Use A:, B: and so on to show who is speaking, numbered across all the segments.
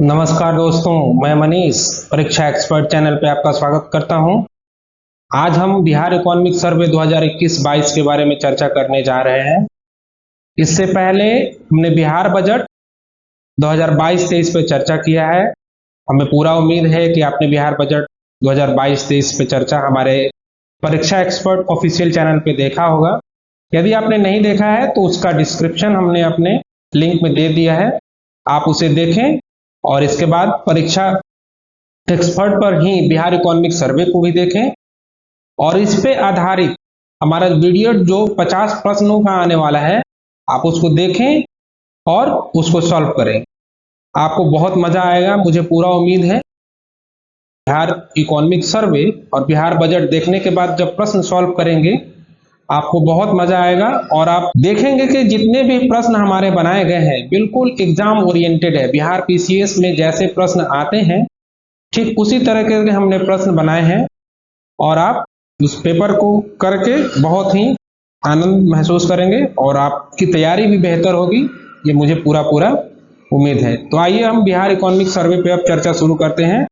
A: नमस्कार दोस्तों, मैं मनीष परीक्षा एक्सपर्ट चैनल पे आपका स्वागत करता हूं। आज हम बिहार इकोनॉमिक सर्वे 2021-22 के बारे में चर्चा करने जा रहे हैं। इससे पहले हमने बिहार बजट 2022-23 पे चर्चा किया है। हमें पूरा उम्मीद है कि आपने बिहार बजट 2022-23 पे चर्चा हमारे परीक्षा एक्सपर्ट ऑफिशियल चैनल पे देखा होगा। यदि आपने नहीं देखा है तो उसका डिस्क्रिप्शन हमने अपने लिंक में दे दिया है, आप उसे देखें और इसके बाद परीक्षा एक्सपर्ट पर ही बिहार इकोनॉमिक सर्वे को भी देखें और इस पे आधारित हमारा वीडियो जो 50 प्रश्नों का आने वाला है, आप उसको देखें और उसको सॉल्व करें। आपको बहुत मजा आएगा, मुझे पूरा उम्मीद है। बिहार इकोनॉमिक सर्वे और बिहार बजट देखने के बाद जब प्रश्न सॉल्व करेंगे आपको बहुत मजा आएगा और आप देखेंगे कि जितने भी प्रश्न हमारे बनाए गए हैं बिल्कुल एग्जाम ओरिएंटेड है। बिहार पीसीएस में जैसे प्रश्न आते हैं ठीक उसी तरह के हमने प्रश्न बनाए हैं और आप उस पेपर को करके बहुत ही आनंद महसूस करेंगे और आपकी तैयारी भी बेहतर होगी, ये मुझे पूरा उम्मीद है। तो आइए हम बिहार इकोनॉमिक सर्वे पे अब चर्चा शुरू करते हैं।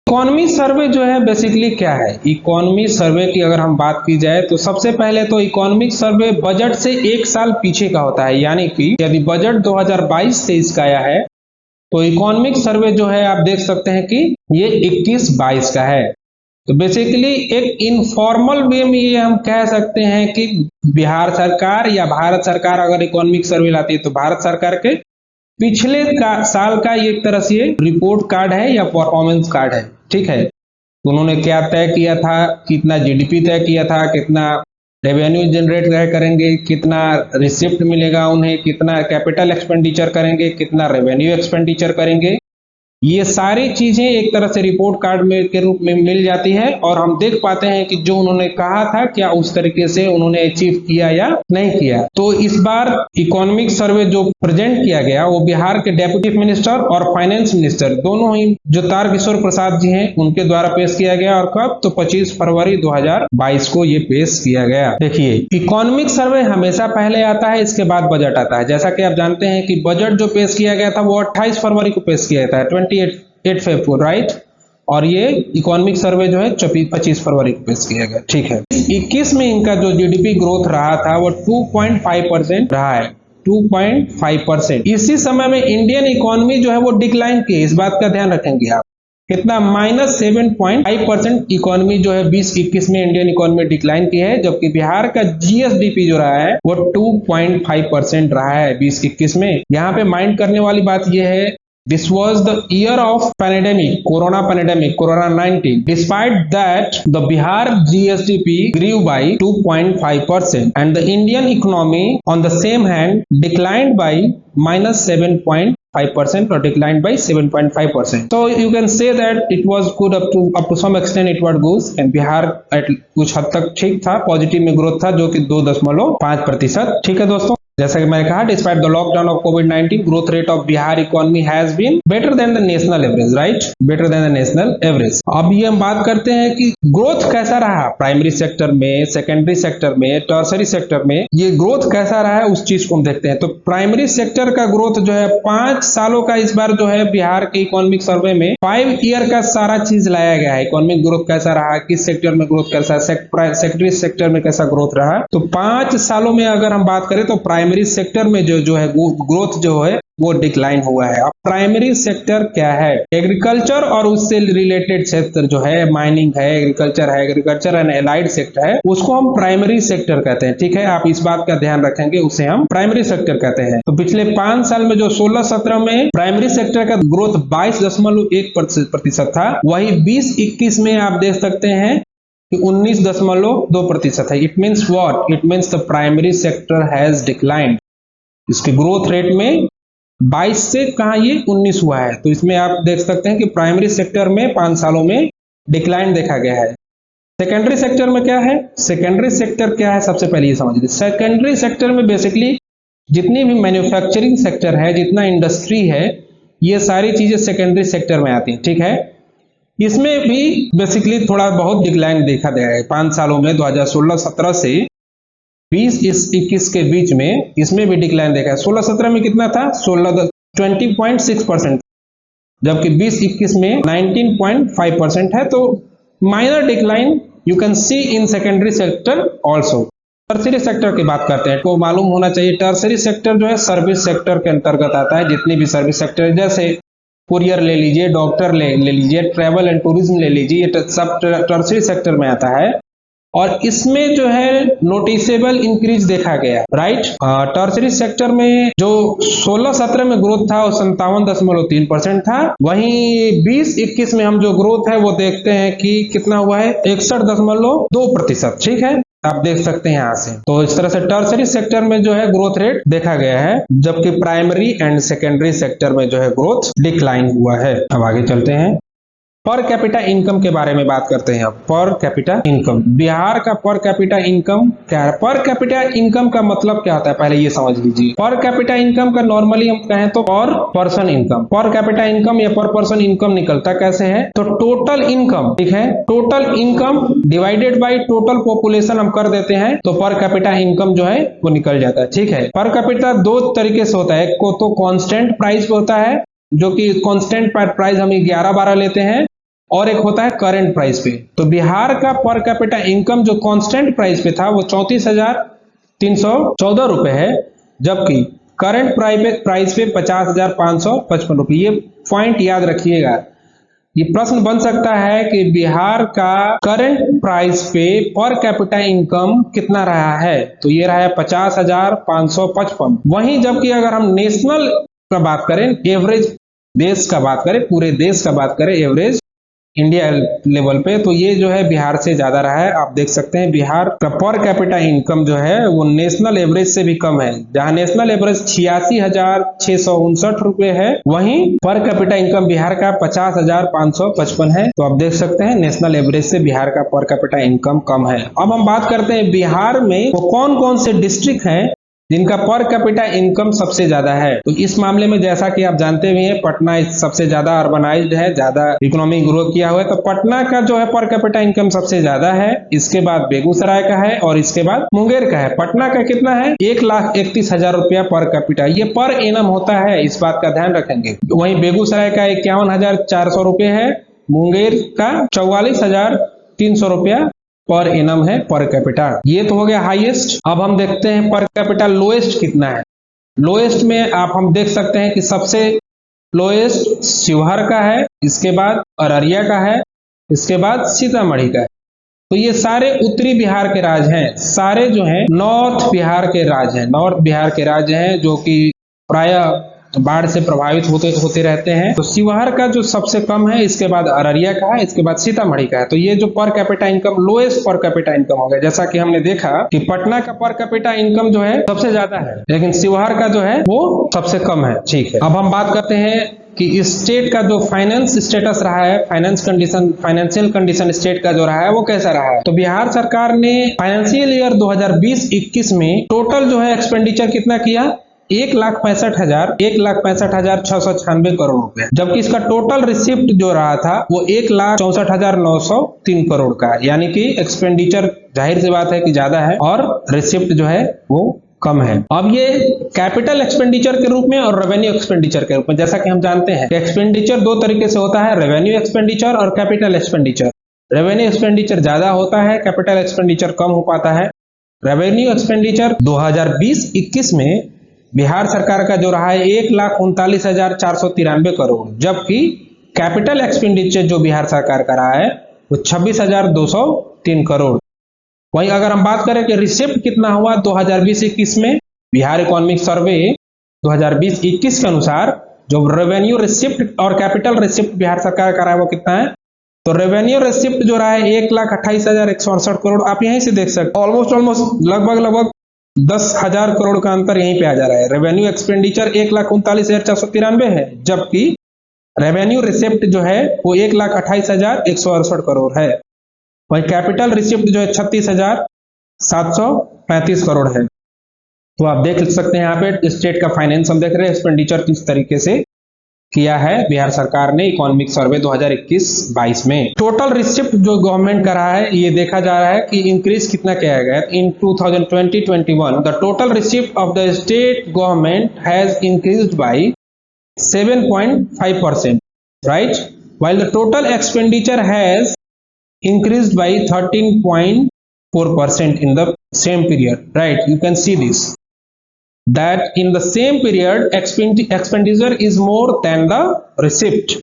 A: इकोनॉमी सर्वे जो है बेसिकली क्या है? इकोनॉमी सर्वे की अगर हम बात की जाए तो सबसे पहले तो इकोनॉमिक सर्वे बजट से एक साल पीछे का होता है, यानी कि यदि बजट 2022-23 का आया है तो इकोनॉमिक सर्वे जो है आप देख सकते हैं कि ये 21-22 का है। तो बेसिकली एक इनफॉर्मल वे में ये हम कह सकते हैं कि बिहार सरकार या भारत सरकार अगर इकोनॉमिक सर्वे लाती है तो भारत सरकार के पिछले साल का एक तरह से रिपोर्ट कार्ड है या परफॉर्मेंस कार्ड है, ठीक है। तो उन्होंने क्या तय किया था, कितना जीडीपी तय किया था, कितना रेवेन्यू जनरेट करेंगे, कितना रिसिप्ट मिलेगा उन्हें, कितना कैपिटल एक्सपेंडिचर करेंगे, कितना रेवेन्यू एक्सपेंडिचर करेंगे, ये सारी चीजें एक तरह से रिपोर्ट कार्ड में के रूप में मिल जाती है और हम देख पाते हैं कि जो उन्होंने कहा था क्या उस तरीके से उन्होंने अचीव किया या नहीं किया। तो इस बार इकोनॉमिक सर्वे जो प्रेजेंट किया गया वो बिहार के डेप्यूटी मिनिस्टर और फाइनेंस मिनिस्टर दोनों ही जो तारकिशोर प्रसाद जी हैं उनके द्वारा पेश किया गया और कब तो 25 फरवरी 2022 को ये पेश किया गया। देखिए, इकोनॉमिक सर्वे हमेशा पहले आता है, इसके बाद बजट आता है। जैसा कि आप जानते हैं कि बजट जो पेश किया गया था वो 28 फरवरी को पेश किया था, 28 फेब्रुअरी, राइट। और ये इकोनॉमिक सर्वे जो है 25 फरवरी को पेश किया गया, ठीक है। 21 में इनका जो जीडीपी ग्रोथ रहा था वो 2.5% रहा है, 2.5%। इसी समय में इंडियन इकोनॉमी जो है वो डिक्लाइन की है, इस बात का ध्यान रखेंगे आप। कितना? -7.5% इकोनॉमी जो है 2021 में इंडियन इकोनॉमी डिक्लाइन की है, जबकि बिहार का जीएसडीपी जो रहा है वो 2.5% रहा है 2021 में। यहाँ पे माइंड करने वाली बात यह है, this was the year of pandemic, corona 19. Despite that, the Bihar GSDP grew by 2.5% and the Indian economy on the same hand declined by -7.5% or declined by 7.5%. So you can say that it was good up to some extent it was good and Bihar at कुछ हद तक ठीक था, positive में growth था जो कि 2.5%, ठीक है दोस्तों। जैसा कि मैंने कहा, डिस्पाइट द लॉकडाउन ऑफ कोविड-19 growth rate of Bihar economy has been better than the national average, right, better than the national average. अब ये हम बात करते हैं कि ग्रोथ कैसा रहा प्राइमरी सेक्टर में, सेकेंडरी सेक्टर में, टर्सरी सेक्टर में, ये ग्रोथ कैसा रहा है उस चीज को हम देखते हैं। तो प्राइमरी सेक्टर का ग्रोथ जो है 5 सालों का इस बार जो है बिहार के इकोनॉमिक सर्वे में 5 ईयर का सारा चीज लाया गया है। इकोनॉमिक ग्रोथ कैसा रहा, किस सेक्टर में ग्रोथ कैसा, सेकेंडरी सेक्टर में कैसा ग्रोथ रहा। तो 5 सालों में अगर हम बात करें तो प्राइमरी सेक्टर में जो है ग्रोथ जो है वो डिक्लाइन हुआ है। अब प्राइमरी सेक्टर क्या है? एग्रीकल्चर और उससे रिलेटेड सेक्टर जो है, माइनिंग है, एग्रीकल्चर एंड एलाइड सेक्टर है, उसको हम प्राइमरी सेक्टर कहते हैं, ठीक है। आप इस बात का ध्यान रखेंगे, उसे हम प्राइमरी सेक्टर कहते हैं। तो पिछले 5 साल में जो 16-17 में प्राइमरी सेक्टर का ग्रोथ 22.1% था, वही 20-21 में आप देख सकते हैं कि 19.2% है। It means what? It means the primary sector has declined. इसके ग्रोथ रेट में 22 से कहा ये 19 हुआ है। तो इसमें आप देख सकते हैं कि प्राइमरी सेक्टर में 5 सालों में डिक्लाइन देखा गया है। सेकेंडरी सेक्टर में क्या है? सेकेंडरी सेक्टर क्या है सबसे पहले ये समझिए। सेकेंडरी सेक्टर में बेसिकली जितनी भी मैन्युफैक्चरिंग सेक्टर है, जितना इंडस्ट्री है, ये सारी चीजें सेकेंडरी सेक्टर में आती हैं, ठीक है। इसमें भी बेसिकली थोड़ा बहुत डिक्लाइन देखा गया है 5 सालों में, 2016-17 से 20-21 के बीच में इसमें भी डिक्लाइन देखा है। 16-17 में कितना था? 20.6%। जबकि 20-21 में 19.5% है। तो minor decline you can see in secondary sector also. Tertiary sector की बात करते हैं तो मालूम होना चाहिए, टर्सरी सेक्टर जो है सर्विस सेक्टर के अंतर्गत आता है। जितनी भी सर्विस सेक्टर है, जैसे कुरियर ले लीजिए, डॉक्टर ले लीजिए, ट्रैवल एंड टूरिज्म ले लीजिए, ये सब टर्सरी सेक्टर में आता है। और इसमें जो है नोटिसेबल इंक्रीज देखा गया, राइट। टर्सरी सेक्टर में जो 16-17 में ग्रोथ था वो 57.3% था। वहीं 20-21 में हम जो ग्रोथ है वो देखते हैं कि कितना हुआ है, 61.2%। ठीक है, आप देख सकते हैं यहां से। तो इस तरह से टर्सरी सेक्टर में जो है ग्रोथ रेट देखा गया है, जबकि प्राइमरी एंड सेकेंडरी सेक्टर में जो है ग्रोथ डिक्लाइन हुआ है। अब आगे चलते हैं, पर कैपिटा इनकम के बारे में बात करते हैं। अब पर कैपिटा इनकम, बिहार का पर कैपिटा इनकम क्या है? पर कैपिटा इनकम का मतलब क्या होता है, पहले ये समझ लीजिए। पर कैपिटा इनकम का नॉर्मली हम कहें तो पर person income, per capita income या पर पर्सन इनकम निकलता कैसे है? तो टोटल इनकम, ठीक है, total income divided by total population हम कर देते हैं तो पर कैपिटा इनकम जो है वो निकल जाता है। ठीक है, पर कैपिटा दो तरीके से होता है, एक को तो कांस्टेंट प्राइस पे होता है, जो कि कांस्टेंट प्राइस हम 11-12 लेते हैं, और एक होता है करंट प्राइस पे। तो बिहार का पर कैपिटा इनकम जो कांस्टेंट प्राइस पे था वो 34,314 रुपए है, जबकि करंट प्राइस पे 50,555 रुपए। ये पॉइंट याद रखिएगा। ये प्रश्न बन सकता है कि बिहार का करंट प्राइस पे पर कैपिटा इनकम कितना रहा है, तो ये रहा है 50,555। वहीं जबकि अगर हम नेशनल का बात करें, एवरेज देश का बात करें, पूरे देश का बात करें, एवरेज इंडिया लेवल पे, तो ये जो है बिहार से ज्यादा रहा है। आप देख सकते हैं बिहार का पर कैपिटा इनकम जो है वो नेशनल एवरेज से भी कम है। जहां नेशनल एवरेज 86,659 रुपए है, वहीं पर कैपिटा इनकम बिहार का 50,555 है। तो आप देख सकते हैं नेशनल एवरेज से बिहार का पर कैपिटा इनकम कम है। अब हम बात करते हैं बिहार में वो कौन कौन से डिस्ट्रिक्ट हैं जिनका पर कैपिटा इनकम सबसे ज्यादा है। तो इस मामले में जैसा कि आप जानते भी हैं, पटना सबसे ज्यादा अर्बनाइज्ड है, ज्यादा इकोनॉमिक ग्रो किया हुआ है, तो पटना का जो है पर कैपिटा इनकम सबसे ज्यादा है। इसके बाद बेगूसराय का है और इसके बाद मुंगेर का है। पटना का कितना है? 1,31,000 रुपया पर कैपिटा, ये पर एनम होता है, इस बात का ध्यान रखेंगे। वहीं बेगूसराय का 51,400 रुपये है, मुंगेर का 44,300 रुपया पर एनम है पर कैपिटा। ये तो हो गया हाईएस्ट। अब हम देखते हैं पर कैपिटा लोएस्ट कितना है। लोएस्ट में आप हम देख सकते हैं कि सबसे लोएस्ट शिवहर का है, इसके बाद अररिया का है, इसके बाद सीतामढ़ी का है। तो ये सारे उत्तरी बिहार के राज्य हैं, सारे जो हैं नॉर्थ बिहार के राज्य हैं, नॉर्थ बिहार के राज्य हैं, जो कि प्रायः बाढ़ से प्रभावित होते रहते हैं। तो शिवहर का जो सबसे कम है, इसके बाद अररिया का है, इसके बाद सीतामढ़ी का है। तो ये जो per capita income lowest per capita income हो गया। जैसा कि हमने देखा कि पटना का पर कैपिटा इनकम जो है सबसे ज्यादा है, लेकिन शिवहर का जो है वो सबसे कम है। ठीक है, अब हम बात करते हैं कि स्टेट का जो फाइनेंस स्टेटस रहा है, फाइनेंशियल कंडीशन स्टेट का जो रहा है वो कैसा रहा है। तो बिहार सरकार ने फाइनेंशियल ईयर 2020-21 में टोटल जो है एक्सपेंडिचर कितना किया? 1,65,696 करोड़ रुपए, जबकि इसका टोटल रिसिप्ट जो रहा था वो 1,64,903 करोड़ का, यानी कि एक्सपेंडिचर जाहिर सी बात है कि ज्यादा है और रिसिप्ट जो है वो कम है। अब ये कैपिटल एक्सपेंडिचर के रूप में और रेवेन्यू एक्सपेंडिचर के रूप में, जैसा कि हम जानते हैं एक्सपेंडिचर दो तरीके से होता है, रेवेन्यू एक्सपेंडिचर और कैपिटल एक्सपेंडिचर। रेवेन्यू एक्सपेंडिचर ज्यादा होता है, कैपिटल एक्सपेंडिचर कम हो पाता है। रेवेन्यू एक्सपेंडिचर 2020-21 में बिहार सरकार का जो रहा है 1,39,493 करोड़, जबकि कैपिटल एक्सपेंडिचर जो बिहार सरकार का रहा है वो 26,203 करोड़। वहीं अगर हम बात करें कि रिसिप्ट कितना हुआ 2020-21 में, बिहार इकोनॉमिक सर्वे 2020-21 के अनुसार जो रेवेन्यू रिसिप्ट और कैपिटल रिसिप्ट बिहार सरकार का रहा है वो कितना है? तो रेवेन्यू रिसिप्ट जो रहा है 1,28,168 करोड़। आप यहीं से देख सकते हैं ऑलमोस्ट लगभग 10,000 करोड़ का अंतर यहीं पे आ जा रहा है। रेवेन्यू एक्सपेंडिचर 1,39,493 है, जबकि रेवेन्यू रिसिप्ट जो है वो 1,28,168 करोड़ है। वही कैपिटल रिसिप्ट जो है 36,735 करोड़ है। तो आप देख सकते हैं यहाँ पे स्टेट का फाइनेंस हम देख रहे हैं, एक्सपेंडिचर किस तरीके से किया है बिहार सरकार ने इकोनॉमिक सर्वे 2021-22 में। टोटल रिसिप्ट जो गवर्नमेंट का रहा है ये देखा जा रहा है कि इंक्रीज कितना किया गया है। इन 2020-21 the total receipt of the state government has increased by 7.5%। right? While the total expenditure has increased by 13.4% in the same period, right? You can see this, that in the same period expenditure is more than the receipt.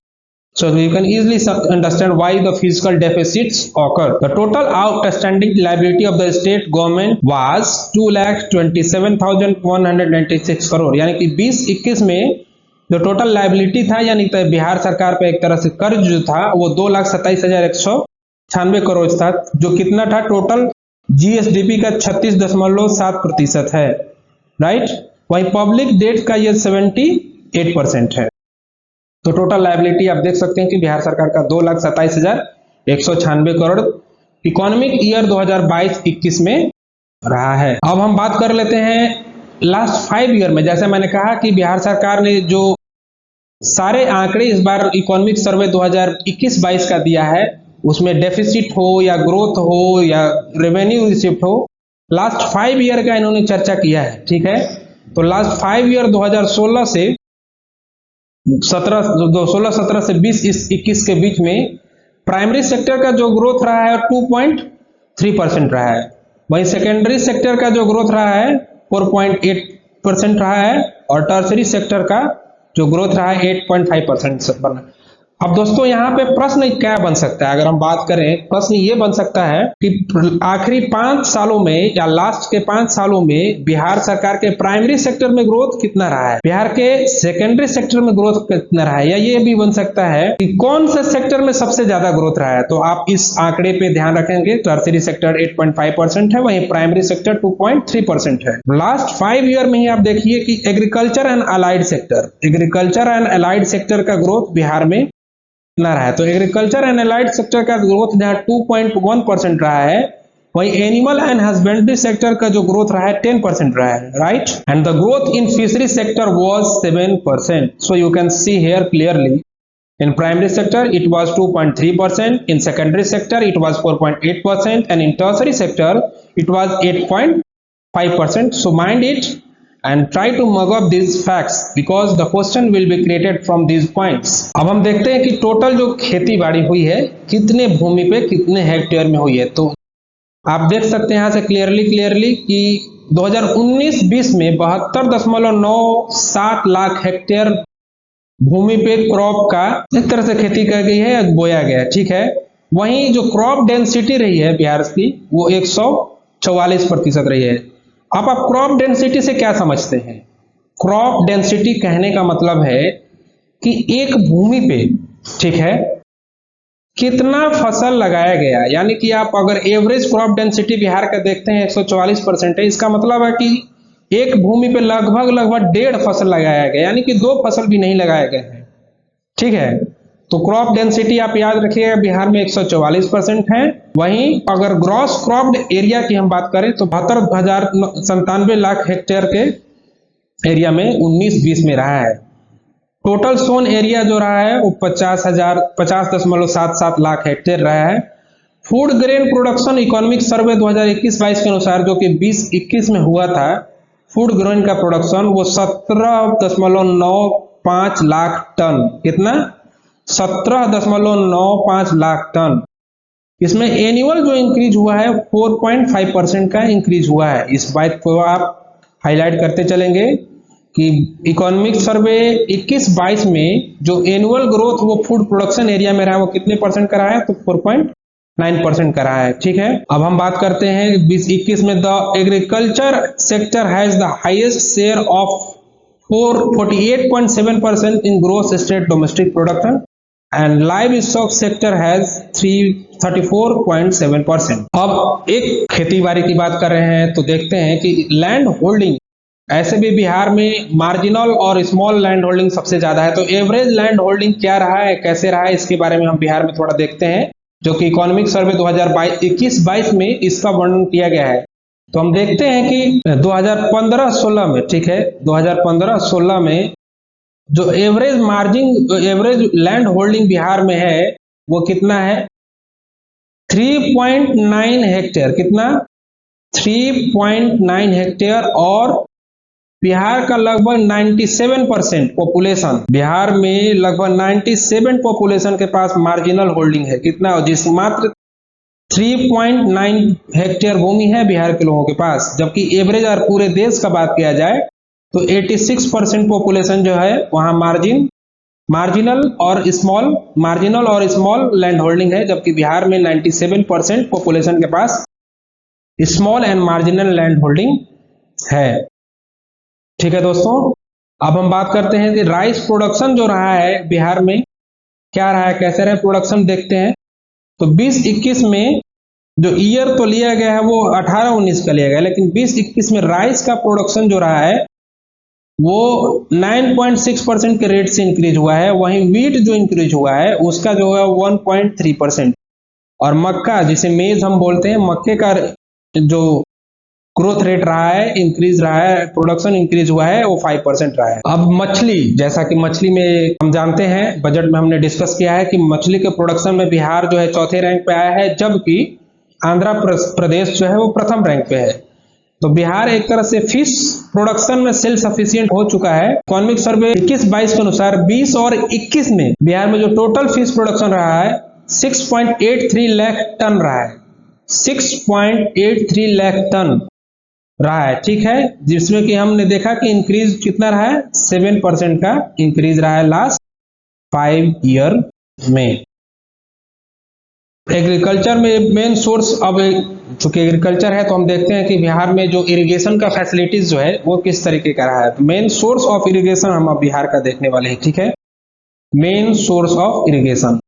A: So you can easily understand why the fiscal deficits occur. The total outstanding liability of the state government was 2,27,196 crore, यानी कि 2021 में जो total liability था, यानी कि बिहार सरकार पे एक तरह से कर्ज जो था वो 2,27,196 करोड़ था, जो कितना था टोटल जीएसडीपी का 36.7% है, राइट? वही पब्लिक डेट का ये 78% है। तो टोटल लायबिलिटी आप देख सकते हैं कि बिहार सरकार का 2,27,196 करोड़ इकोनॉमिक ईयर 2022-21 में रहा है। अब हम बात कर लेते हैं लास्ट 5 ईयर में। जैसे मैंने कहा कि बिहार सरकार ने जो सारे आंकड़े इस बार इकोनॉमिक सर्वे 2021-22 का दिया है, उसमें डेफिसिट हो या ग्रोथ हो या रेवेन्यू रिसिप्ट हो, लास्ट 5 ईयर का इन्होंने चर्चा किया है, ठीक है? तो लास्ट 5 ईयर 2016 से 16-17 से 20-21 के बीच में प्राइमरी सेक्टर का जो ग्रोथ रहा है 2.3% रहा है, वहीं सेकेंडरी सेक्टर का जो ग्रोथ रहा है 4.8% रहा है, और टर्सरी सेक्टर का जो ग्रोथ रहा है 8.5% बना। अब दोस्तों यहाँ पे प्रश्न क्या बन सकता है, अगर हम बात करें, प्रश्न ये बन सकता है कि आखिरी 5 सालों में या लास्ट के 5 सालों में बिहार सरकार के प्राइमरी सेक्टर में ग्रोथ कितना रहा है, बिहार के सेकेंडरी सेक्टर में ग्रोथ कितना रहा है, या ये भी बन सकता है कि कौन से सेक्टर में सबसे ज्यादा ग्रोथ रहा है। तो आप इस आंकड़े पे ध्यान रखेंगे, टर्सरी सेक्टर 8.5% है, वहीं प्राइमरी सेक्टर 2.3% है। लास्ट 5 ईयर में ही आप देखिए कि एग्रीकल्चर एंड अलाइड सेक्टर का ग्रोथ बिहार में कितना रहा है। तो एग्रीकल्चर एंड अलाइड सेक्टर का ग्रोथ जहां 2.1% रहा है, वही एनिमल एंड हस्बेंड्री सेक्टर का जो ग्रोथ रहा है 10% रहा है, right? And the growth in fishery sector was 7%। So you can see here clearly, in primary sector it was 2.3%, in secondary sector it was 4.8%, and in tertiary sector it was 8.5%. so mind it and try to mug up these facts because the question will be created from these points. अब हम देखते हैं कि total जो खेती बाड़ी हुई है कितने भूमि पे कितने हेक्टेयर में हुई है। तो आप देख सकते हैं यहाँ से क्लियरली कि 2019-20 में 72.97 लाख हेक्टेयर भूमि पे क्रॉप का एक तरह से खेती की गई है, बोया गया है, ठीक है? वहीं जो क्रॉप डेंसिटी रही है बिहार की वो 144% रही है। अब आप क्रॉप डेंसिटी से क्या समझते हैं? क्रॉप डेंसिटी कहने का मतलब है कि एक भूमि पे, ठीक है, कितना फसल लगाया गया, यानी कि आप अगर एवरेज क्रॉप डेंसिटी बिहार का देखते हैं 144% है, इसका मतलब है कि एक भूमि पे लगभग 1.5 फसल लगाया गया, यानी कि 2 फसल भी नहीं लगाया गया है, ठीक है? तो क्रॉप डेंसिटी आप याद रखिएगा बिहार में 144% है। वहीं अगर ग्रॉस क्रॉप्ड एरिया की हम बात करें तो 72,097 लाख हेक्टेयर के एरिया में 19-20 में रहा है। टोटल सोन एरिया जो रहा है वो 50.77 लाख हेक्टेयर रहा है। Food grain production economic survey 2021-22 के अनुसार जो कि 2021 में हुआ था, फूड ग्रेन का प्रोडक्शन वो 17.95 लाख टन, कितना? 17.95 लाख टन। इसमें एनुअल जो इंक्रीज हुआ है 4.5% का इंक्रीज हुआ है। इस बात को आप हाईलाइट करते चलेंगे कि इकोनॉमिक सर्वे 21-22 में जो एनुअल ग्रोथ वो फूड प्रोडक्शन एरिया में रहा है वो कितने परसेंट का रहा है? तो 4.9% का रहा है, ठीक है? अब हम बात करते हैं 2021 में the agriculture sector has the highest share of 48.7% in gross state domestic production and livestock sector has 34.7%। अब एक खेती बाड़ी की बात कर रहे हैं तो देखते हैं कि लैंड होल्डिंग, ऐसे भी बिहार में मार्जिनल और स्मॉल लैंड होल्डिंग सबसे ज्यादा है। तो एवरेज लैंड होल्डिंग क्या रहा है, कैसे रहा है, इसके बारे में हम बिहार में थोड़ा देखते हैं, जो कि इकोनॉमिक सर्वे 2021-22 में इसका वर्णन किया गया है। तो हम देखते हैं कि 2015-16 में, ठीक है, 2015-16 में जो एवरेज लैंड होल्डिंग बिहार में है वो कितना है? 3.9 हेक्टेयर, कितना? 3.9 हेक्टेयर, और बिहार का लगभग 97% पॉपुलेशन, बिहार में लगभग 97 पॉपुलेशन के पास मार्जिनल होल्डिंग है। कितना? जिस मात्र 3.9 हेक्टेयर भूमि है बिहार के लोगों के पास, जबकि एवरेज और पूरे देश का बात किया जाए तो 86% पॉपुलेशन जो है वहां मार्जिनल और स्मॉल लैंड होल्डिंग है, जबकि बिहार में 97% पॉपुलेशन के पास small and marginal land holding है। ठीक है दोस्तों, अब हम बात करते हैं कि राइस प्रोडक्शन जो रहा है बिहार में, क्या रहा है, कैसे रहा प्रोडक्शन, देखते हैं। तो 2021 में जो ईयर तो लिया गया है वो 18-19 का लिया गया, लेकिन 2021 में राइस का प्रोडक्शन जो रहा है वो 9.6% के रेट से इंक्रीज हुआ है। वहीं वीट जो इंक्रीज हुआ है उसका जो है 1.3%, और मक्का जिसे मेज हम बोलते हैं, मक्के का जो ग्रोथ रेट रहा है, इंक्रीज रहा है, प्रोडक्शन इंक्रीज हुआ है, वो 5% रहा है। अब मछली, जैसा कि मछली में हम जानते हैं, बजट में हमने डिस्कस किया है कि मछली के प्रोडक्शन में बिहार जो है चौथे रैंक पे आया है, जबकि आंध्र प्रदेश जो है वो प्रथम रैंक पे है। तो बिहार एक तरह से फिश प्रोडक्शन में सेल्फ सफिशिएंट हो चुका है। इकोनॉमिक सर्वे 21-22 के अनुसार 20 और 21 में बिहार में जो टोटल फिश प्रोडक्शन रहा है 6.83 लाख टन रहा है, 6.83 लाख टन रहा है। ठीक है, जिसमें कि हमने देखा कि इंक्रीज कितना रहा है, 7% का इंक्रीज रहा है लास्ट 5 ईयर में। एग्रीकल्चर में मेन सोर्स, अब चूंकि एग्रीकल्चर है तो हम देखते हैं कि बिहार में जो इरिगेशन का फैसिलिटीज जो है वो किस तरीके का रहा है। तो मेन सोर्स ऑफ इरिगेशन हम अब बिहार का देखने वाले हैं। ठीक है, main source of irrigation,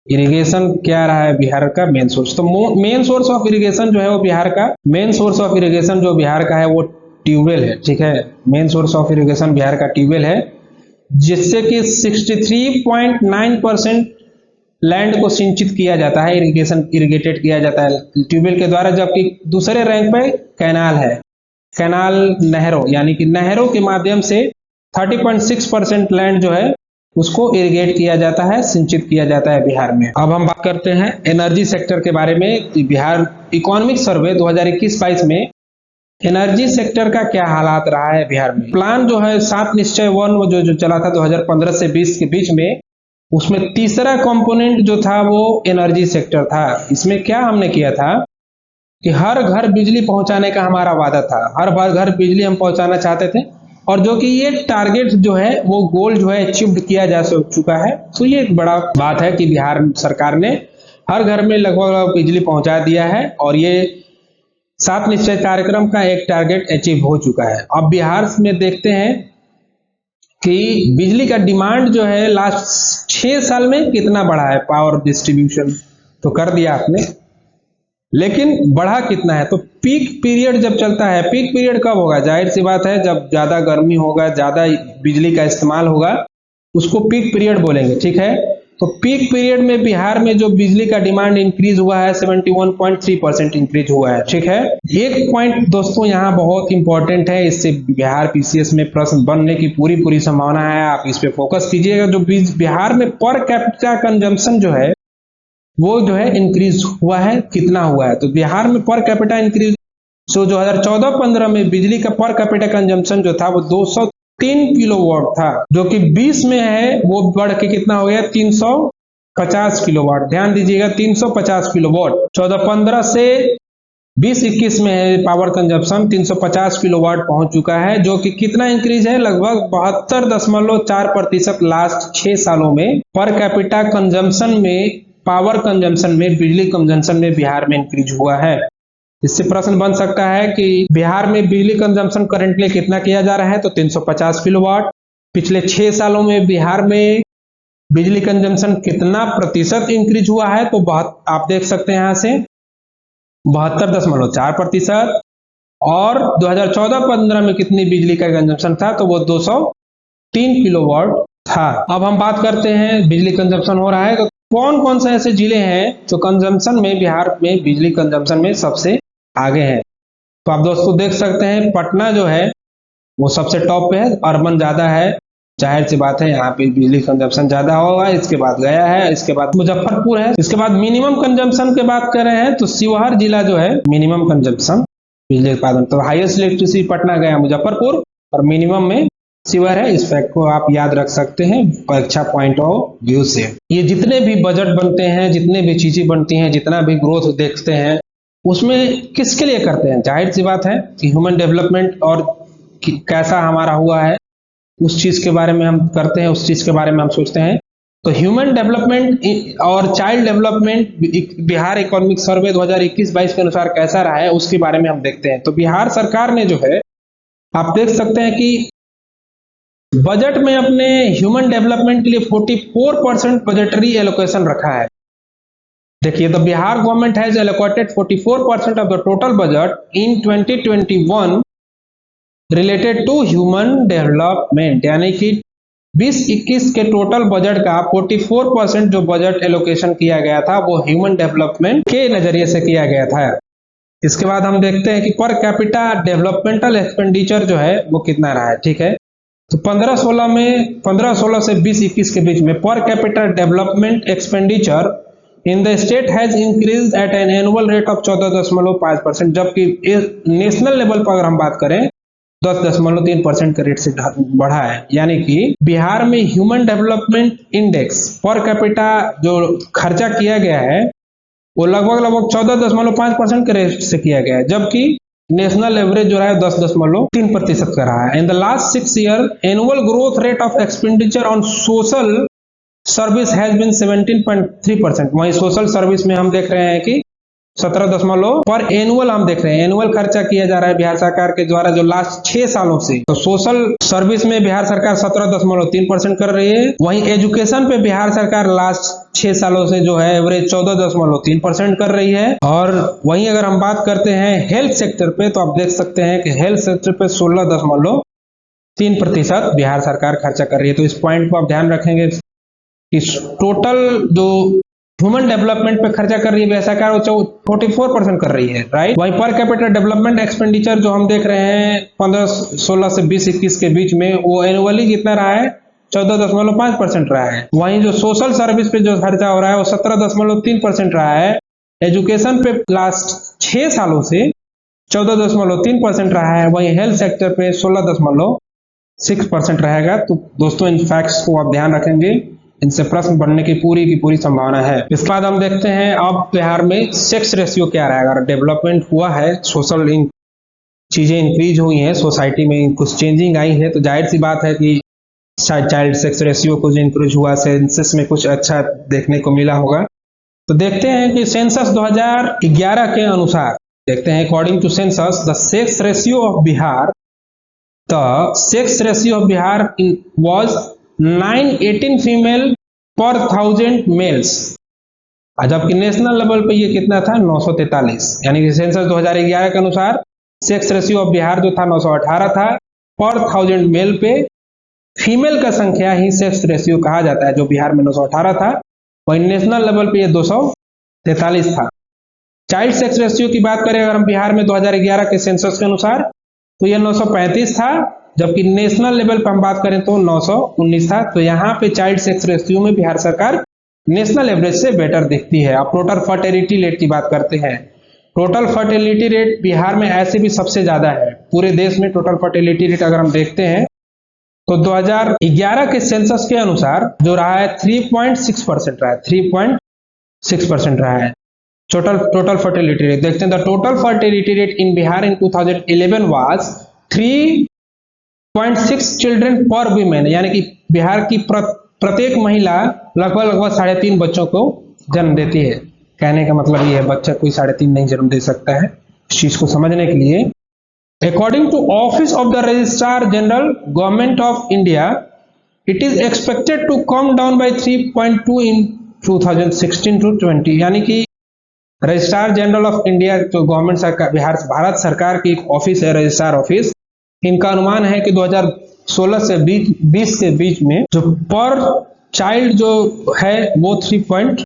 A: irrigation क्या रहा है बिहार का मेन सोर्स। तो मेन सोर्स ऑफ इरिगेशन जो है वो बिहार का, मेन सोर्स ऑफ इरिगेशन जो बिहार का है वो ट्यूबवेल है। ठीक है, main source of irrigation Bihar का ट्यूबवेल है, जिससे कि 63.9% लैंड को सिंचित किया जाता है, इरिगेटेड किया जाता है ट्यूबवेल के द्वारा। जबकि दूसरे रैंक पे कैनाल है, कैनाल नहरों, यानी कि नहरों के माध्यम से 30.6% लैंड जो है उसको इरिगेट किया जाता है, सिंचित किया जाता है बिहार में। अब हम बात करते हैं एनर्जी सेक्टर के बारे में। बिहार इकोनॉमिक सर्वे 2021-22 में एनर्जी सेक्टर का क्या हालात रहा है बिहार में। प्लान जो है 7 निश्चय 1 जो चला था 2015 से 20 के बीच में, उसमें तीसरा कंपोनेंट जो था वो एनर्जी सेक्टर था। इसमें क्या हमने किया था कि हर घर बिजली पहुंचाने का हमारा वादा था, हर घर बिजली हम पहुंचाना चाहते थे, और जो कि ये टारगेट जो है वो गोल जो है अचीव किया जा चुका है। तो ये एक बड़ा बात है कि बिहार सरकार ने हर घर में लगभग बिजली पहुंचा दिया है, और ये 7 निश्चय कार्यक्रम का एक टारगेट अचीव हो चुका है। अब बिहार में देखते हैं कि बिजली का डिमांड जो है लास्ट 6 साल में कितना बढ़ा है। पावर डिस्ट्रीब्यूशन तो कर दिया आपने, लेकिन बढ़ा कितना है। तो पीक पीरियड जब चलता है, पीक पीरियड कब होगा, जाहिर सी बात है जब ज्यादा गर्मी होगा, ज्यादा बिजली का इस्तेमाल होगा, उसको पीक पीरियड बोलेंगे। ठीक है, तो पीक पीरियड में बिहार में जो बिजली का डिमांड इंक्रीज हुआ है 71.3% इंक्रीज हुआ है। ठीक है, एक पॉइंट दोस्तों यहाँ बहुत इंपॉर्टेंट है, इससे बिहार पीसीएस में प्रश्न बनने की पूरी संभावना है, आप इस पे फोकस कीजिएगा। जो बिहार में पर कैपिटा कंजम्पशन जो है वो जो है इंक्रीज हुआ है, कितना हुआ है। तो बिहार में पर कैपिटा इंक्रीज, सो 2014-15 में बिजली का पर कैपिटा कंजम्पशन जो था वो 203 किलोवाट था, जो कि 20 में है वो बढ़ के कितना हो गया 350 किलोवाट। ध्यान दीजिएगा 350 किलोवाट 14-15 से 20-21 में है पावर कंजम्पशन 350 किलोवाट पहुंच चुका है, जो कि कितना इंक्रीज है, लगभग 72.4% लास्ट 6 सालों में पर कैपिटा कंजम्पशन में, पावर कंजम्पशन में, बिजली कंजम्पशन में बिहार में इंक्रीज हुआ है। इससे प्रश्न बन सकता है कि बिहार में बिजली कंजम्पशन करंटली कितना किया जा रहा है, तो 350 किलोवाट। पिछले 6 सालों में बिहार में बिजली कंजम्पशन कितना प्रतिशत इंक्रीज हुआ है, तो बहुत आप देख सकते हैं यहाँ से 72.4%। और 2014-15 में कितनी बिजली का कंजम्पशन था, तो वो 203 किलोवाट था। अब हम बात करते हैं बिजली कंजम्पशन हो रहा है तो कौन कौन से ऐसे जिले हैं जो कंजम्पशन में बिहार में बिजली कंजम्पशन में सबसे आगे हैं। तो आप दोस्तों देख सकते हैं पटना जो है वो सबसे टॉप पे है, अर्बन ज्यादा है, जाहिर सी बात है यहाँ पे बिजली कंजम्पशन ज्यादा होगा। इसके बाद गया है, इसके बाद मुजफ्फरपुर है, इसके बाद मिनिमम कंजम्पशन की बात कर रहे हैं तो शिवहर जिला जो है मिनिमम कंजम्पशन बिजली उत्पादन, तो हाईएस्ट इलेक्ट्रिसिटी पटना, गया, मुजफ्फरपुर, और मिनिमम में सिवर है। इस फैक्ट को आप याद रख सकते हैं परीक्षा पॉइंट ऑफ व्यू से। ये जितने भी बजट बनते हैं, जितने भी चीजें बनती हैं, जितना भी ग्रोथ देखते हैं, उसमें किसके लिए करते हैं? जाहिर सी बात है कि ह्यूमन डेवलपमेंट और कैसा हमारा हुआ है उस चीज के बारे में हम करते हैं, उस चीज के बारे में हम सोचते हैं। तो ह्यूमन डेवलपमेंट और child development Bihar economic survey 2021-22 के अनुसार कैसा रहा है उसके बारे में हम देखते हैं। तो बिहार सरकार ने जो है, आप देख सकते हैं कि बजट में अपने ह्यूमन डेवलपमेंट के लिए 44% बजटरी एलोकेशन रखा है। देखिए, the Bihar government has allocated 44% of the total budget in 2021 related to human development, यानी कि 2021 के टोटल बजट का 44% जो बजट एलोकेशन किया गया था वो ह्यूमन डेवलपमेंट के नजरिए से किया गया था। इसके बाद हम देखते हैं कि पर कैपिटा डेवलपमेंटल एक्सपेंडिचर जो है वो कितना रहा है। ठीक है, तो 15-16 से 20-21 के बीच में पर capital development expenditure in the state has increase at an annual rate of 14.5%, जबकि नेशनल लेवल पर अगर हम बात करें 10.3% के रेट से बढ़ा है। यानी कि बिहार में human development index per capita जो खर्चा किया गया है वो लगभग 14.5% के रेट से किया गया है, जबकि नेशनल एवरेज जो है 10.3% का रहा है। In the last 6 year annual growth rate of expenditure on social service has been 17.3%। वहीं सोशल सर्विस में हम देख रहे हैं कि 17 पर एनुअल हम देख रहे हैं, एनुअल खर्चा किया जा रहा है बिहार सरकार के द्वारा जो लास्ट 6 सालों से। तो सोशल सर्विस में बिहार सरकार 17.3% कर रही है। वहीं एजुकेशन पे बिहार सरकार लास्ट 6 सालों से जो है एवरेज 14.3% कर रही है। और वहीं अगर हम बात करते हैं हेल्थ सेक्टर पे, तो आप देख सकते हैं कि हेल्थ सेक्टर पे 16.3% बिहार सरकार खर्चा कर रही है। तो इस पॉइंट को आप ध्यान रखेंगे कि टोटल जो ह्यूमन डेवलपमेंट पे खर्चा कर रही है बिहार सरकार वो 44% कर रही है, राइट। वहीं पर कैपिटल डेवलपमेंट एक्सपेंडिचर जो हम देख रहे हैं 15-16 से 20-21 के बीच में वो एनुअली कितना रहा है? 14.5% रहा है। वहीं जो सोशल सर्विस पे जो खर्चा हो रहा है वो 17.3% रहा है। एजुकेशन पे लास्ट 6 सालों से 14.3% रहा है। वहीं हेल्थ सेक्टर पे 16.6% रहेगा। तो दोस्तों इन फैक्ट्स को आप ध्यान रखेंगे, इनसे प्रश्न बनने की पूरी संभावना है। इसके बाद हम देखते हैं अब बिहार में सेक्स रेशियो क्या रहेगा। अगर डेवलपमेंट हुआ है, सोशल चीजें इंक्रीज हुई हैं, सोसाइटी में कुछ चेंजिंग आई है, तो जाहिर सी बात है कि चाइल्ड सेक्स रेशियो कुछ इंक्रीज हुआ, सेंसस में कुछ अच्छा देखने को मिला होगा। तो देखते हैं कि सेंसस 2011 के अनुसार देखते हैं, according to census the sex ratio of Bihar was 918 female per 1000 mails, जबकि नेशनल लेवल पे ये कितना था? 943। यानी कि सेंसस 2011 के अनुसार सेक्स रेशियो ऑफ बिहार जो था 918 था पर 1000 मेल पे। फीमेल का संख्या ही सेक्स रेशियो कहा जाता है, जो बिहार में 918 था। वहीं नेशनल लेवल पे ये 243 था। चाइल्ड सेक्स रेशियो की बात करें अगर हम बिहार में 2011 के सेंसस के अनुसार, तो ये 935 था, जबकि नेशनल लेवल पर हम बात करें तो 919 था। तो यहाँ पे चाइल्ड सेक्स रेशियो में बिहार सरकार नेशनल एवरेज से बेटर दिखती है। अब टोटल फर्टिलिटी रेट की बात करते हैं। टोटल फर्टिलिटी रेट बिहार में ऐसे भी सबसे ज्यादा है पूरे देश में। टोटल फर्टिलिटी रेट अगर हम देखते हैं तो 2011 के सेंसस के अनुसार जो रहा है 3.6% रहा है, 3.6% रहा है टोटल फर्टिलिटी रेट। देखते हैं the total fertility rate in Bihar in 2011 was 3.6 children पर वीमेन, यानी कि बिहार की प्रत्येक महिला लगभग 3.5 बच्चों को जन्म देती है। कहने का मतलब ये है बच्चा कोई 3.5 नहीं जन्म दे सकता है। इस चीज को समझने के लिए according to office of the registrar general government of India it is expected to come down by 3.2 in 2016 to 20, यानी कि रजिस्ट्रार जनरल ऑफ इंडिया जो गवर्नमेंट सरकार भारत सरकार की एक ऑफिस है, रजिस्ट्रार ऑफिस, इनका अनुमान है कि 2016 से 20 के बीच में जो पर चाइल्ड जो है वो 3.2।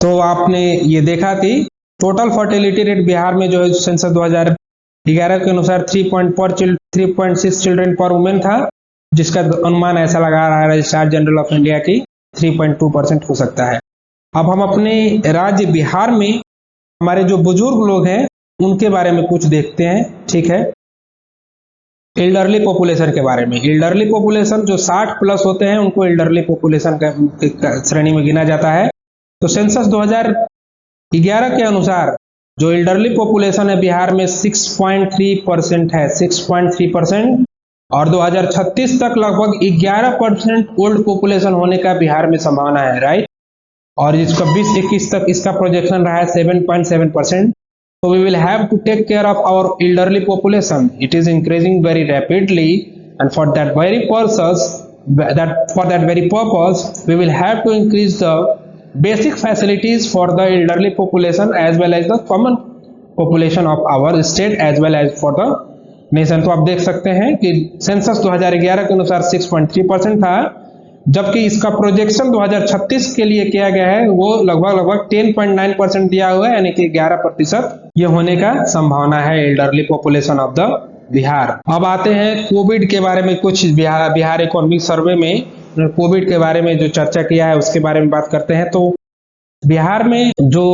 A: तो आपने ये देखा कि टोटल फर्टिलिटी रेट बिहार में जो है सेंसस 2011 के अनुसार 3.6 चिल्ड्रन पर वुमेन था, जिसका अनुमान ऐसा लगा रहा है रजिस्ट्रार जनरल ऑफ इंडिया की 3.2% हो सकता है। अब हम अपने राज्य बिहार में हमारे जो बुजुर्ग लोग हैं उनके बारे में कुछ देखते हैं, ठीक है। एल्डरली पॉपुलेशन के बारे में। एल्डरली पॉपुलेशन जो 60 प्लस होते हैं उनको एल्डरली पॉपुलेशन का श्रेणी में गिना जाता है। तो सेंसस 2011 के अनुसार जो एल्डरली पॉपुलेशन है बिहार में 6.3% है, 6.3%, और 2036 तक लगभग 11% ओल्ड पॉपुलेशन होने का बिहार में संभावना है, राइट। और इसका 2021 तक इसका प्रोजेक्शन रहा है 7.7%। So we will have to take care of our elderly population. It is increasing very rapidly, and for that very purpose, we will have to increase the basic facilities for the elderly population as well as the common population of our state as well as for the nation. तो आप देख सकते हैं कि census 2011 के अनुसार 6.3% था, जबकि इसका प्रोजेक्शन 2036 के लिए किया गया है वो लगभग 10.9% दिया हुआ है, यानी कि 11% ये होने का संभावना है elderly population of the Bihar. अब आते हैं कोविड के बारे में, कुछ बिहार इकोनॉमिक सर्वे में कोविड के बारे में जो चर्चा किया है उसके बारे में बात करते हैं। तो बिहार में जो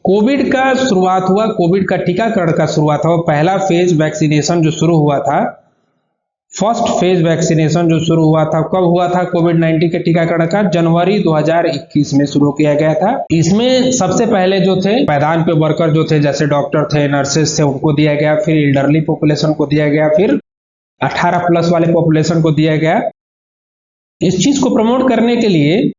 A: कोविड का शुरुआत हुआ, कोविड का टीकाकरण का शुरुआत हुआ, पहला फेज वैक्सीनेशन जो शुरू हुआ था, फर्स्ट फेज वैक्सीनेशन जो शुरू हुआ था, कब हुआ था? कोविड-19 के टीकाकरण का जनवरी 2021 में शुरू किया गया था। इसमें सबसे पहले जो थे मैदान पे वर्कर जो थे, जैसे डॉक्टर थे, नर्सेस थे, उनको दिया गया, फिर एल्डरली पॉपुलेशन को दिया गया, फिर 18 प्लस वाले पॉपुलेशन को दिया गया। इस चीज को प्रमोट करने के लिए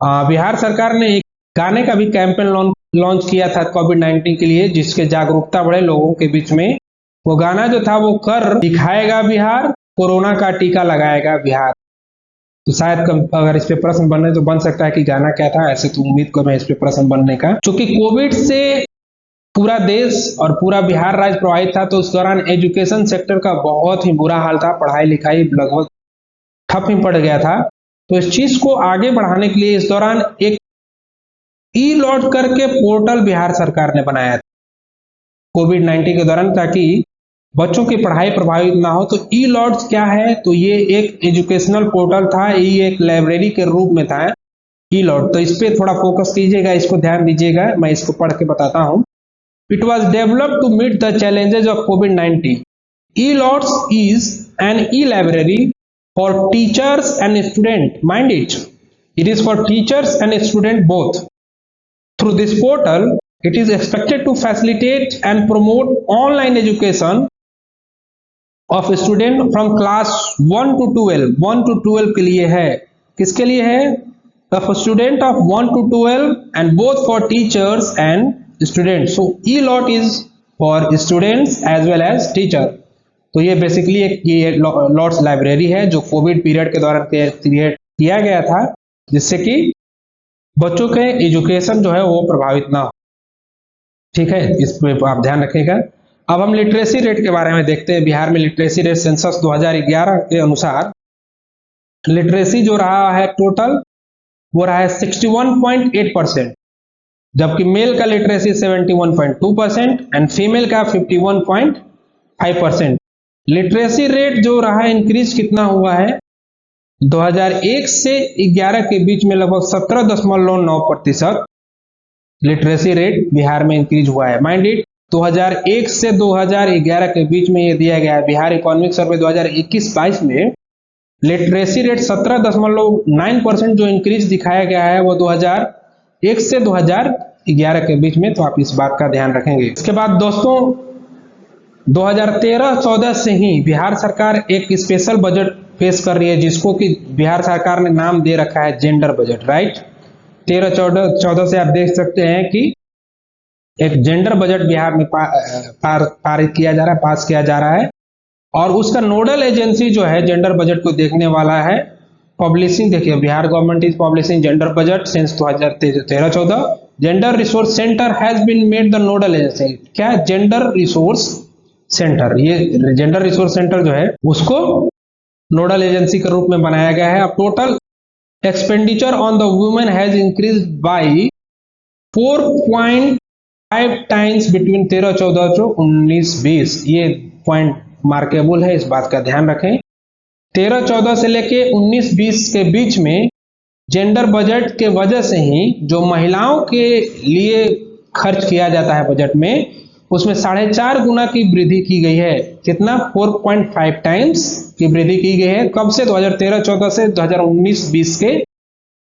A: बिहार सरकार ने एक गाने का भी कैंपेन लॉन्च किया था कोविड-19 के लिए, जिसके जागरूकता बढ़े लोगों के बीच में। वो गाना जो था वो कर दिखाएगा बिहार, कोरोना का टीका लगाएगा बिहार। तो शायद अगर इस पे प्रश्न बनने तो बन सकता है कि गाना क्या था, ऐसे तो उम्मीद कर मैं इस पे प्रश्न बनने का। क्योंकि कोविड से पूरा देश और पूरा बिहार राज्य प्रभावित था, तो उस दौरान एजुकेशन सेक्टर का बहुत ही बुरा हाल था, पढ़ाई लिखाई लगभग ठप ही पड़ गया था। तो इस चीज को आगे बढ़ाने के लिए इस दौरान एक ई लॉट करके पोर्टल बिहार सरकार ने बनाया था कोविड-19 के दौरान, ताकि बच्चों की पढ़ाई प्रभावित ना हो। तो ई लॉट्स क्या है? तो ये एक एजुकेशनल पोर्टल था, ये एक लाइब्रेरी के रूप में था ई लॉट। तो इस पे थोड़ा फोकस कीजिएगा, इसको ध्यान दीजिएगा, मैं इसको पढ़ के बताता हूं। It was developed to meet the challenges of कोविड-19. E lots is an e library for teachers and student. Mind it, it is for teachers and student both. Through this portal it is expected to facilitate and promote online education of student from class 1 to 12. 1 to 12 के लिए है, किसके लिए है? The student of 1 to 12 and both for teachers and students. So e-lot is for students as well as teacher. तो ये basically एक ये लॉट्स लाइब्रेरी है जो कोविड पीरियड के दौरान क्रिएट किया गया था, जिससे कि बच्चों के एजुकेशन जो है वो प्रभावित ना हो। ठीक है, इस पे आप ध्यान रखिएगा। अब हम लिटरेसी रेट के बारे में देखते हैं। बिहार में लिटरेसी रेट सेंसस 2011 के अनुसार लिटरेसी जो रहा है टोटल वो रहा है 61.8%, जबकि मेल का लिटरेसी 71.2% एंड फीमेल का 51.5%। लिटरेसी रेट जो रहा इंक्रीज कितना हुआ है? 2001 से 11 के बीच में लगभग 17.9% लिटरेसी रेट बिहार में इंक्रीज हुआ है। माइंड इट, 2001 से 2011 के बीच में ये दिया गया है। बिहार इकोनॉमिक सर्वे 2021-22 में लिटरेसी रेट 17.9% जो इंक्रीज दिखाया गया है वो 2001 से 2011 के बीच में। तो आप इस बात का ध्यान रखेंगे। इसके बाद दोस्तों 2013-14 से ही बिहार सरकार एक स्पेशल बजट पेश कर रही है, जिसको कि बिहार सरकार ने नाम दे रखा है जेंडर बजट, राइट। 13-14 से आप देख सकते हैं कि एक जेंडर बजट बिहार में पारित किया जा रहा है, पास किया जा रहा है। और उसका नोडल एजेंसी जो है जेंडर बजट को देखने वाला है पब्लिशिंग। देखिए, Bihar government is publishing gender budget since 2013-14। Gender resource centre has been made the nodal agency. क्या? Gender resource centre. ये जेंडर रिसोर्स सेंटर जो है उसको नोडल एजेंसी के रूप में बनाया गया है। अब total expenditure on the women has increase by 4.5 times between 13-14 to 19-20। ये पॉइंट मार्केबल है, इस बात का ध्यान रखें। 13-14 से लेके 19-20 के बीच में जेंडर बजट के वजह से ही जो महिलाओं के लिए खर्च किया जाता है बजट में, उसमें 4.5 गुना की वृद्धि की गई है। कितना? 4.5 टाइम्स की वृद्धि की गई है। कब से? 2013-14 से 2019-20 के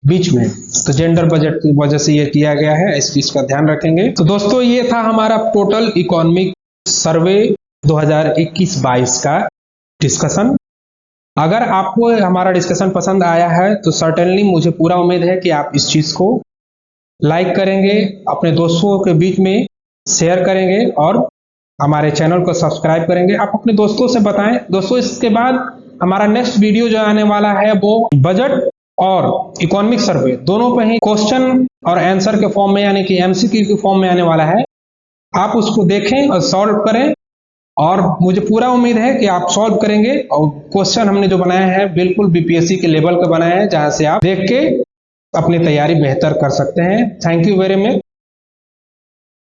A: बीच में। तो जेंडर बजट की वजह से ये किया गया है, इस चीज का ध्यान रखेंगे। तो दोस्तों ये था हमारा टोटल इकोनॉमिक सर्वे 2021-22 का डिस्कशन। अगर आपको हमारा डिस्कशन पसंद आया है तो सर्टेनली मुझे पूरा उम्मीद है कि आप इस चीज को लाइक करेंगे, अपने दोस्तों के बीच में शेयर करेंगे और हमारे चैनल को सब्सक्राइब करेंगे। आप अपने दोस्तों से बताएं। दोस्तों इसके बाद हमारा नेक्स्ट वीडियो जो आने वाला है वो बजट और इकोनॉमिक सर्वे दोनों पे ही क्वेश्चन और आंसर के फॉर्म में यानी कि एमसीक्यू के फॉर्म में आने वाला है। आप उसको देखें और सॉल्व करें और मुझे पूरा उम्मीद है कि आप सॉल्व करेंगे। और क्वेश्चन हमने जो बनाए हैं बिल्कुल बीपीएससी के लेवल के बनाए हैं, जहां से आप देख के अपनी तैयारी बेहतर कर सकते हैं। Thank you very much.